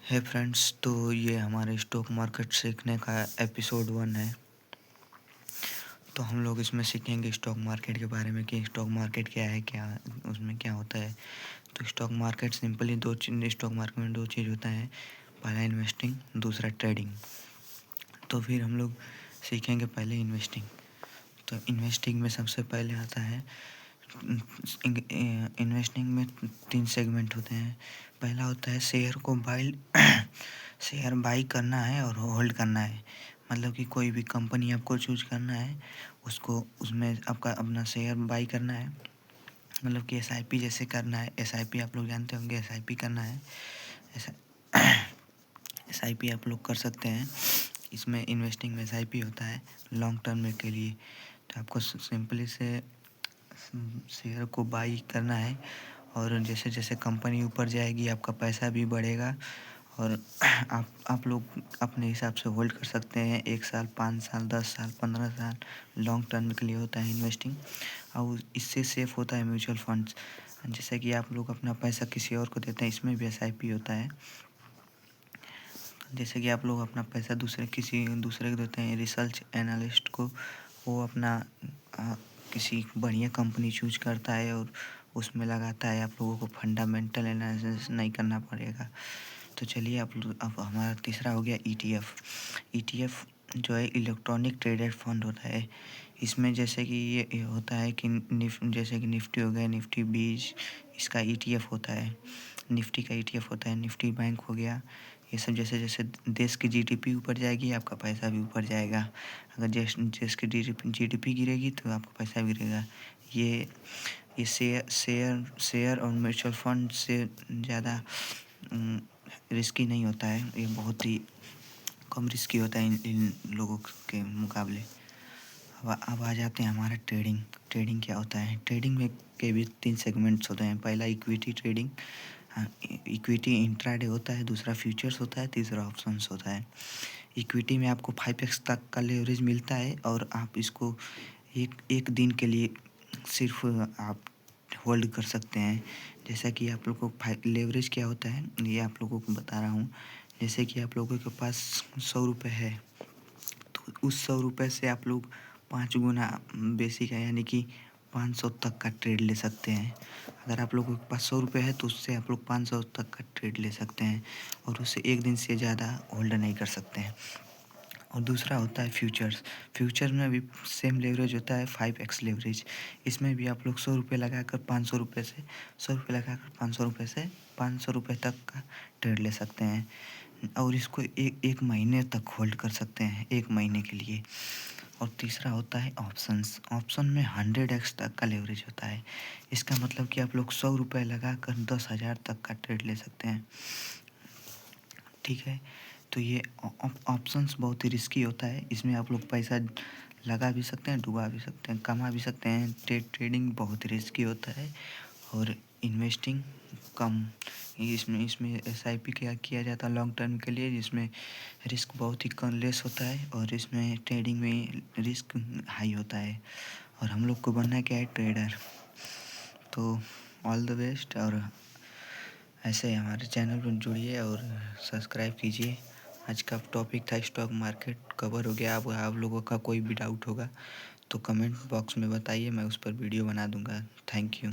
है फ्रेंड्स, तो ये हमारे स्टॉक मार्केट सीखने का एपिसोड 1 है। तो हम लोग इसमें सीखेंगे स्टॉक मार्केट के बारे में कि स्टॉक मार्केट क्या है, क्या उसमें क्या होता है। तो stock market simply stock market में 2 चीज़ होता है, पहला इन्वेस्टिंग, दूसरा ट्रेडिंग। तो फिर हम लोग सीखेंगे पहले इन्वेस्टिंग। तो इन्वेस्टिंग में सबसे पहले आता है, इन्वेस्टिंग में 3 सेगमेंट होते हैं। पहला होता है शेयर बाई करना है और होल्ड करना है। मतलब कि कोई भी कंपनी आपको चूज करना है, उसको उसमें आपका अपना शेयर बाई करना है। मतलब कि एसआईपी जैसे करना है। एसआईपी आप लोग जानते होंगे, एसआईपी करना है। एसआईपी आप लोग कर सकते हैं। इसमें इन्वेस्टिंग में एसआईपी होता है लॉन्ग टर्म के लिए। तो आपको सिंपली से शेयर को बाई करना है, और जैसे जैसे कंपनी ऊपर जाएगी आपका पैसा भी बढ़ेगा। और आप लोग अपने हिसाब से होल्ड कर सकते हैं 1 साल, 5 साल, 10 साल, 15 साल। लॉन्ग टर्म के लिए होता है इन्वेस्टिंग। और इससे सेफ होता है म्यूचुअल फंड्स। जैसे कि आप लोग अपना पैसा किसी और को देते हैं, इसमें भी एसआईपी होता है। जैसे कि आप लोग अपना पैसा किसी दूसरे को देते हैं, रिसर्च एनालिस्ट को। वो अपना किसी बढ़िया कंपनी चूज करता है और उसमें लगाता है। आप लोगों को फंडामेंटल एनालिसिस नहीं करना पड़ेगा। तो चलिए अब हमारा तीसरा हो गया ईटीएफ। ईटीएफ जो है इलेक्ट्रॉनिक ट्रेडेड फंड होता है। इसमें जैसे कि ये होता है कि जैसे कि निफ्टी हो गया, निफ्टी 20, इसका ईटीएफ होता है। निफ्टी का ईटीएफ होता है। निफ्टी बैंक हो गया। ये सब जैसे जैसे देश की जीडीपी ऊपर जाएगी, आपका पैसा भी ऊपर जाएगा। अगर देश की जीडीपी गिरेगी तो आपका पैसा भी गिरेगा। ये शेयर और म्यूचुअल फंड से ज़्यादा रिस्की नहीं होता है। ये बहुत ही कम रिस्की होता है इन लोगों के मुकाबले। अब आ जाते हैं हमारा ट्रेडिंग। ट्रेडिंग क्या होता है? ट्रेडिंग में के भी 3 सेगमेंट्स होते हैं। पहला इक्विटी ट्रेडिंग, इक्विटी इंट्राडे होता है। दूसरा फ्यूचर्स होता है। तीसरा ऑप्शंस होता है। इक्विटी में आपको 5x तक का लेवरेज मिलता है, और आप इसको एक दिन के लिए सिर्फ आप होल्ड कर सकते हैं। जैसा कि आप लोगों को लेवरेज क्या होता है ये आप लोगों को बता रहा हूँ। जैसे कि आप लोगों के पास 100 रुपये है, तो उस 100 रुपये से आप लोग 5 गुना बेसी का, यानी कि 500 तक का ट्रेड ले सकते हैं। अगर आप लोगों के पास 100 रुपये है तो उससे आप लोग 500 तक का ट्रेड ले सकते हैं, और उससे एक दिन से ज़्यादा होल्ड नहीं कर सकते हैं। और दूसरा होता है फ्यूचर्स। फ्यूचर में भी सेम लेवरेज होता है, 5x लेवरेज। इसमें भी आप लोग 100 रुपये लगाकर 500 रुपये से 100 रुपये लगाकर 500 रुपये से 500 रुपये तक का ट्रेड ले सकते हैं, और इसको एक महीने तक होल्ड कर सकते हैं, 1 महीने के लिए। और तीसरा होता है ऑप्शंस। ऑप्शन में 100x तक का लेवरेज होता है। इसका मतलब कि आप लोग 100 रुपये लगाकर 10,000 तक का ट्रेड ले सकते हैं। ठीक है। तो ये ऑप्शंस बहुत ही रिस्की होता है। इसमें आप लोग पैसा लगा भी सकते हैं, डुबा भी सकते हैं, कमा भी सकते हैं। ट्रेडिंग बहुत ही रिस्की होता है, और इन्वेस्टिंग कम। इसमें एसआईपी क्या किया जाता है लॉन्ग टर्म के लिए, जिसमें रिस्क बहुत ही कम लेस होता है, और इसमें ट्रेडिंग में रिस्क हाई होता है। और हम लोग को बनना क्या है? ट्रेडर। तो ऑल द बेस्ट। और ऐसे हमारे चैनल पर जुड़िए और सब्सक्राइब कीजिए। आज का टॉपिक था स्टॉक मार्केट, कवर हो गया। अब आप लोगों का कोई भी डाउट होगा तो कमेंट बॉक्स में बताइए, मैं उस पर वीडियो बना दूंगा। Thank you.